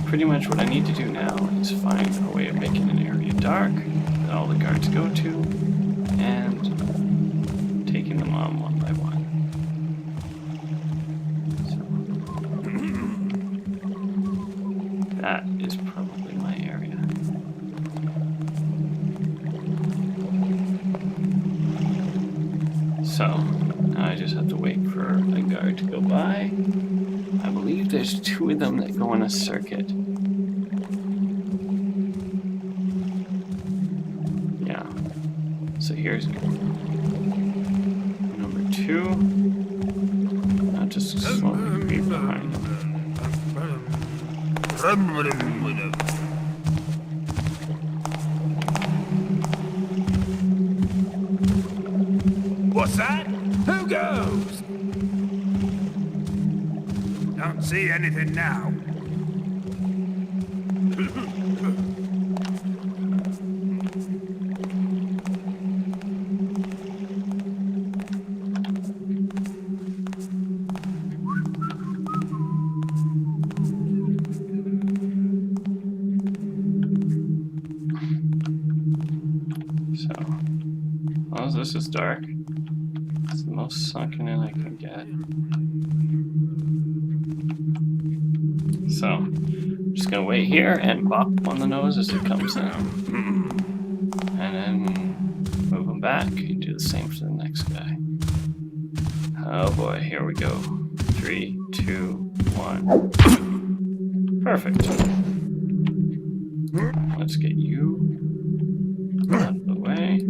pretty much what I need to do now is find a way of making an area dark that all the guards go to, and taking them on one by one. So, that is probably my area. So, now I just have to wait for a guard to go by. I believe there's 2 of them that go in a circuit. Yeah. So here's number 2. I'll just slowly creep behind him. What's that? Who goes? Don't see anything now. So, well, this is dark. It's the most sunken in I can get. So, I'm just gonna wait here and bop on the nose as it comes in. And then move them back and do the same for the next guy. Oh boy, here we go. 3, 2, 1. Perfect. Let's get you out of the way.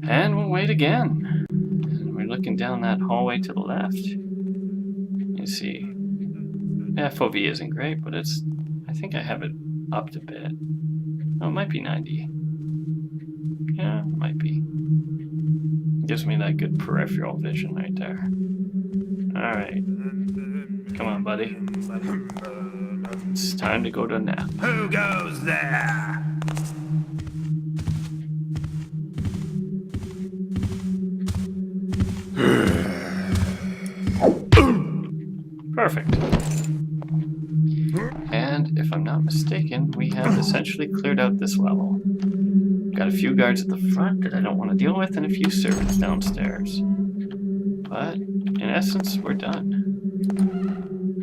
And we'll wait again. And we're looking down that hallway to the left. You see, FOV isn't great, but it's, I think I have it upped a bit. Oh, it might be 90. Yeah, it might be. Gives me that good peripheral vision right there. Alright. Come on, buddy. It's time to go to nap. Who goes there? Perfect. And if I'm not mistaken, we have essentially cleared out this level. Got a few guards at the front that I don't want to deal with, and a few servants downstairs. But in essence, we're done.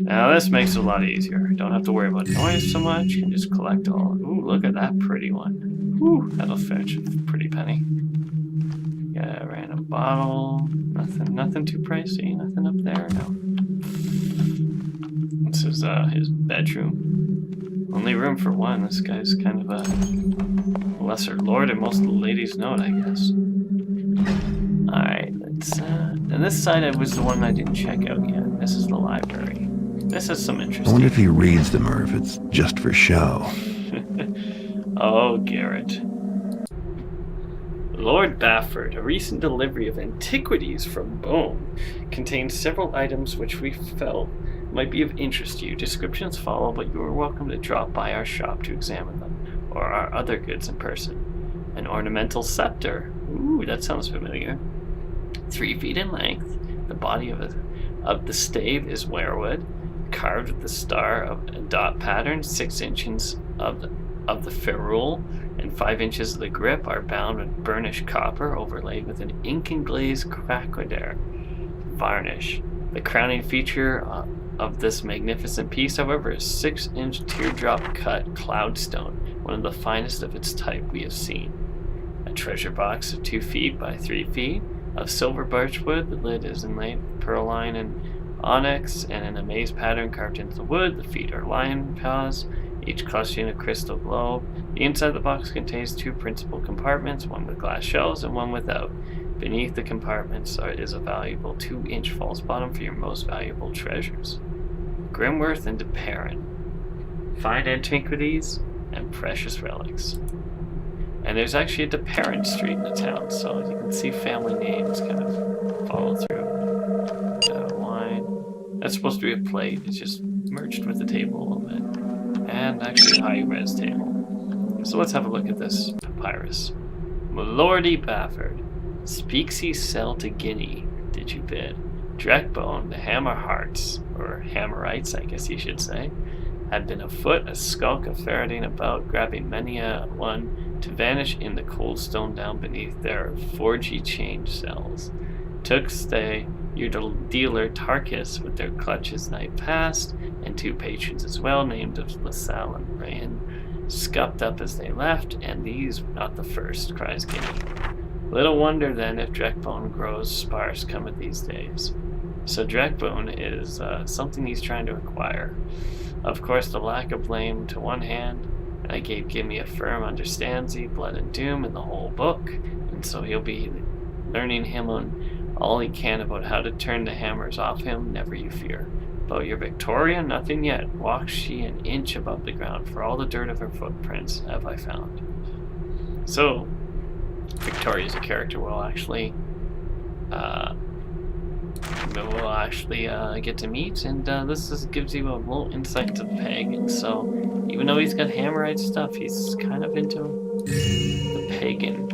Now this makes it a lot easier. Don't have to worry about noise so much. You can just collect all. Ooh, look at that pretty one. Ooh, that'll fetch a pretty penny. Yeah, a random bottle. Nothing too pricey. Nothing up there. No. This is his bedroom. Only room for one. This guy's kind of a lesser lord, and most of the ladies know it, I guess. Alright, let's and this side was the one I didn't check out yet. This is the library. This has some interesting. I wonder if he reads them or if it's just for show. Oh, Garrett. Lord Bafford, a recent delivery of antiquities from Bohm, contains several items which we felt might be of interest to you. Descriptions follow, but you are welcome to drop by our shop to examine them, or our other goods in person. An ornamental scepter. Ooh, that sounds familiar. 3 feet in length. The body of the stave is weirwood, carved with the star of a dot pattern. 6 inches of the ferrule and 5 inches of the grip are bound with burnished copper, overlaid with an ink and glaze craquelure varnish. The crowning feature of this magnificent piece, however, is 6-inch teardrop-cut cloudstone, one of the finest of its type we have seen. A treasure box of 2 feet by 3 feet of silver birchwood. The lid is inlaid with pearline and onyx, and an amaze pattern carved into the wood. The feet are lion paws, each clustering a crystal globe. The inside of the box contains 2 principal compartments, one with glass shelves and one without. Beneath the compartments is a valuable 2-inch false bottom for your most valuable treasures. Grimworth and DeParron. Fine antiquities and precious relics. And there's actually a DeParron Street in the town, so you can see family names kind of follow through. Wine. That's supposed to be a plate. It's just merged with the table a little bit. And actually a high-res table. So let's have a look at this papyrus. Milordy Bafford. Speaks he sell to Guinea, did you bid? Dreckbone, the Hammerhearts, or Hammerites, I guess you should say, had been afoot, a skulk, a ferreting about, grabbing many a one to vanish in the cold stone down beneath their forgy change cells. Took stay, your dealer Tarkus with their clutches night past, and 2 patrons as well, named of LaSalle and Rayan, scupped up as they left, and these were not the first, cries Guinea. Little wonder then if Dreckbone grows sparse cometh these days. So Dreckbone is something he's trying to acquire. Of course, the lack of blame to one hand, and I gave Gimme a firm understandsy, blood and doom in the whole book, and so he'll be learning him on all he can about how to turn the hammers off him, never you fear. About your Victoria, nothing yet. Walks she an inch above the ground, for all the dirt of her footprints have I found. So, Victoria's a character we'll actually get to meet, and this gives you a little insight to the pagan. So even though he's got Hammerite stuff, he's kind of into the pagan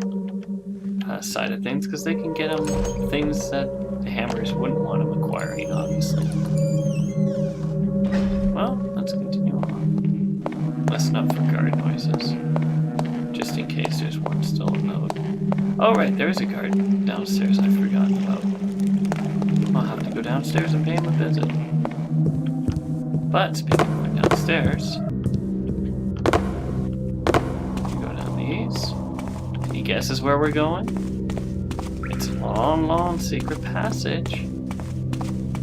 side of things, because they can get him things that the hammers wouldn't want him acquiring, obviously. Well, let's continue on. Listen up for guard noises, just in case there's one still about. Oh right, there's a guard downstairs I forgot about. I'll have to go downstairs and pay him a visit. But speaking of going downstairs, we go down these. Any guesses where we're going? It's a long, long secret passage.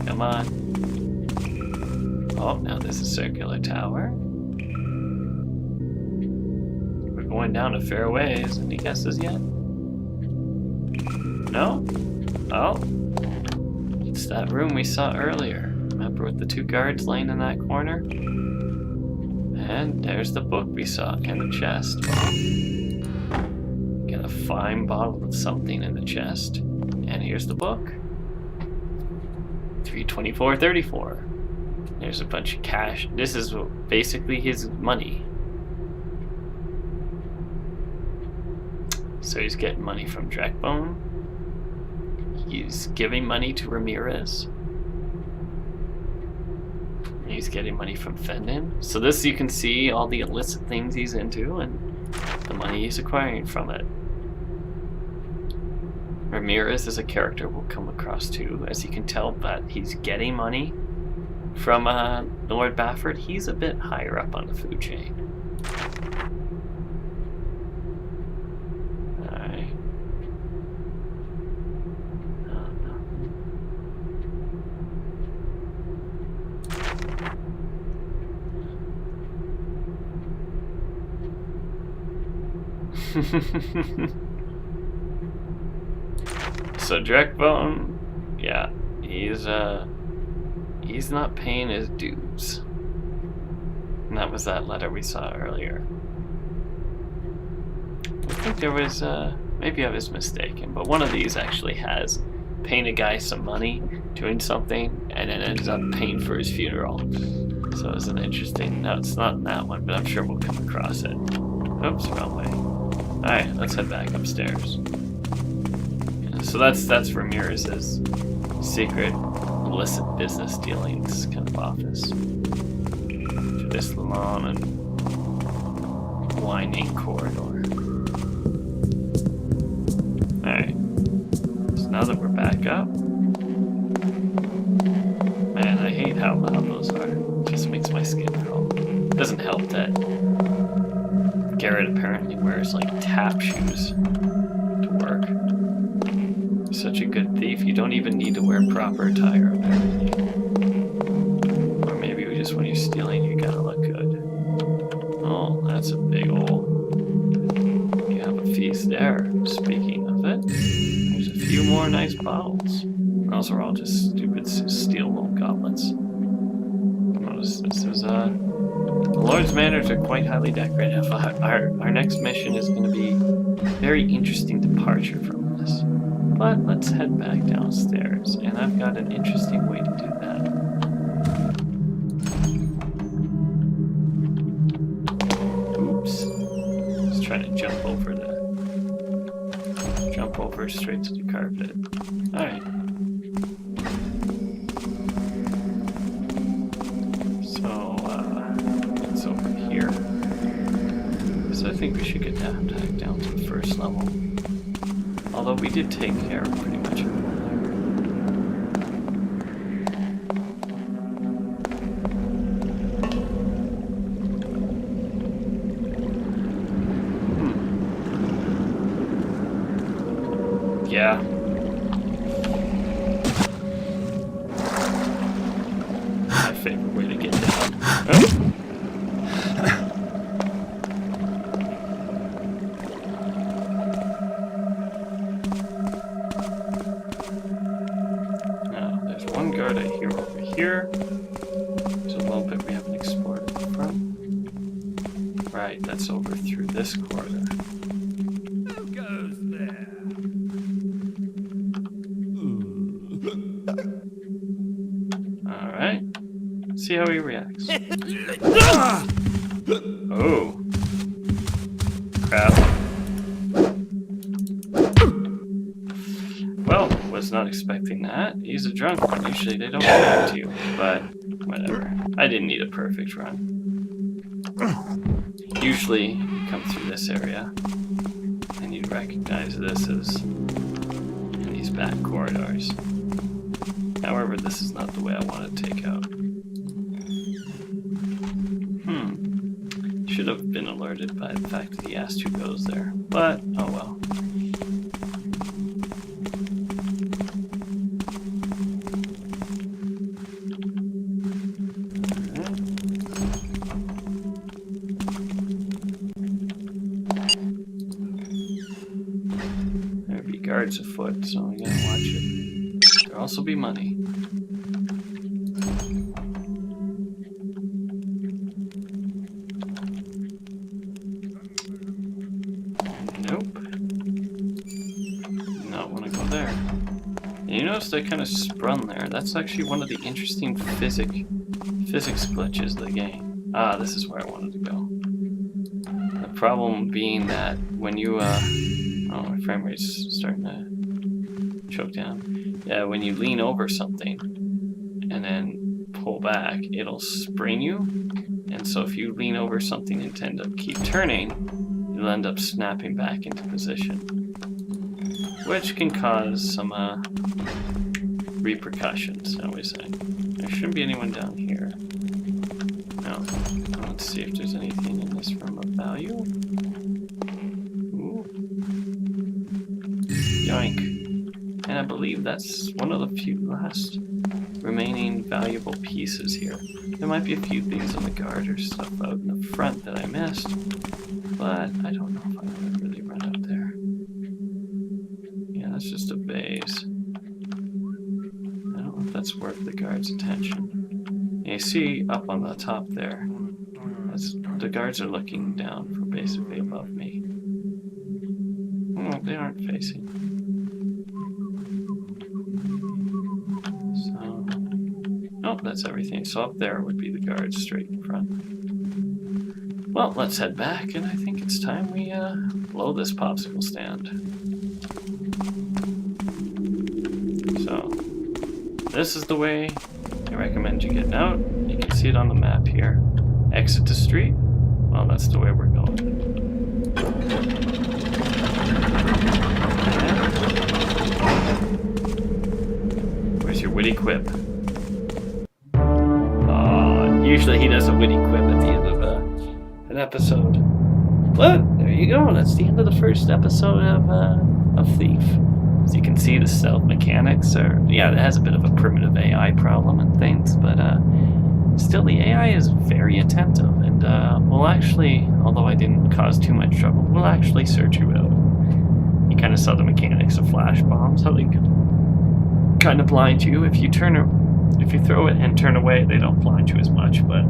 Come on. Oh, now there's a circular tower. We're going down a fair ways. Any guesses yet? No? Oh. It's that room we saw earlier. Remember with the 2 guards laying in that corner? And there's the book we saw in the chest. Get a fine bottle of something in the chest. And here's the book. 324.34. There's a bunch of cash. This is basically his money. So he's getting money from Dreckbone. He's giving money to Ramirez. He's getting money from Fendon. So this, you can see all the illicit things he's into and the money he's acquiring from it. Ramirez is a character we'll come across too, as you can tell that he's getting money from Lord Bafford. He's a bit higher up on the food chain. Alright. So Dreckbone, yeah, he's not paying his dues. And that was that letter we saw earlier. I think there was, maybe I was mistaken, but one of these actually has paying a guy some money, doing something, and then ends up paying for his funeral. So it's an interesting, no, it's not in that one, but I'm sure we'll come across it. Oops, wrong way. Alright, let's head back upstairs. So that's Ramirez's secret illicit business dealings kind of office. Through this long and winding corridor. Alright. So now that we're back up. Man, I hate how loud those are. It just makes my skin crawl. It doesn't help that Garrett apparently wears like tap shoes to work. Such a good thief, you don't even need to wear proper attire apparently. Or maybe just when you're stealing you gotta look good. Oh, that's a big old... You have a feast there. Speaking of it, there's a few more nice bottles. Those are all just stupid steel little goblets. Notice this is the Lord's Manors are quite highly decorated. Our next mission is going to be a very interesting departure from this. But let's head back downstairs, and I've got an interesting way to do that. Oops. Let's try to jump over straight to the carpet. Alright. think we should get that back down to the first level. Although we did take care of pretty much everything there. Yeah. My favorite way to get down. Oh. Guard I hear over here. There's a little bit we haven't explored at the front. Right, that's over through this corridor. Who goes there? Alright. See how he reacts. Oh. Crap. Well, was not expecting that. He's a drunk one. Usually they don't react to you, but whatever. I didn't need a perfect run. Usually you come through this area and you'd recognize this as in these back corridors. However, this is not the way I want to take out. Should have been alerted by the fact that he asked who goes there, but oh well. Guards afoot, so I gotta watch it. There'll also be money. Nope. Not want to go there. And you notice I kind of sprung there. That's actually one of the interesting physics glitches of the game. Ah, this is where I wanted to go. The problem being that when you oh, my frame rate's starting to choke down. Yeah, when you lean over something and then pull back, it'll spring you. And so if you lean over something and tend to keep turning, you'll end up snapping back into position. Which can cause some repercussions, shall we say. There shouldn't be anyone down here. No. Let's see if there's anything in this room of value. Yoink. And I believe that's one of the few last remaining valuable pieces here. There might be a few things on the guard or stuff out in the front that I missed, but I don't know if I want to really run up there. Yeah, that's just a vase. I don't know if that's worth the guard's attention. And you see up on the top there, the guards are looking down from basically above me. Oh, they aren't facing. Nope, that's everything. So up there would be the guards straight in front. Well, let's head back, and I think it's time we blow this popsicle stand. So, this is the way I recommend you getting out. You can see it on the map here. Exit the street. Well, that's the way we're going. Where's your witty quip? Usually he does a witty quip at the end of an episode. But there you go. That's the end of the first episode of Thief. As you can see, the stealth mechanics are, yeah, it has a bit of a primitive AI problem and things, but still the AI is very attentive and will actually, although I didn't cause too much trouble, will actually search you out. You kind of saw the mechanics of flash bombs, how they can kind of blind you. If you throw it and turn away, they don't blind you as much, but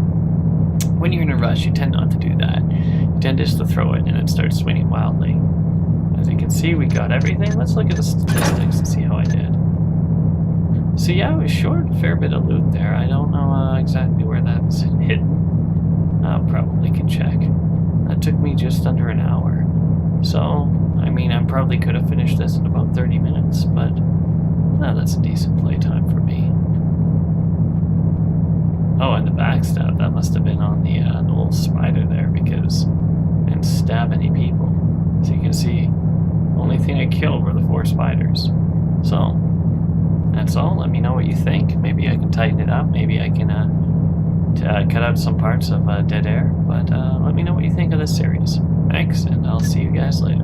when you're in a rush, you tend not to do that. You tend just to throw it and it starts swinging wildly. As you can see, we got everything. Let's look at the statistics and see how I did. So yeah, I was short a fair bit of loot there. I don't know exactly where that's hidden. Probably can check. That took me just under an hour. So, I mean, I probably could have finished this in about 30 minutes, but that's a decent playtime for me. Oh, and the backstab, that must have been on the little spider there, because, and stab any people. As you can see, the only thing I killed were the 4 spiders. So, that's all. Let me know what you think. Maybe I can tighten it up. Maybe I can cut out some parts of dead air. But let me know what you think of this series. Thanks, and I'll see you guys later.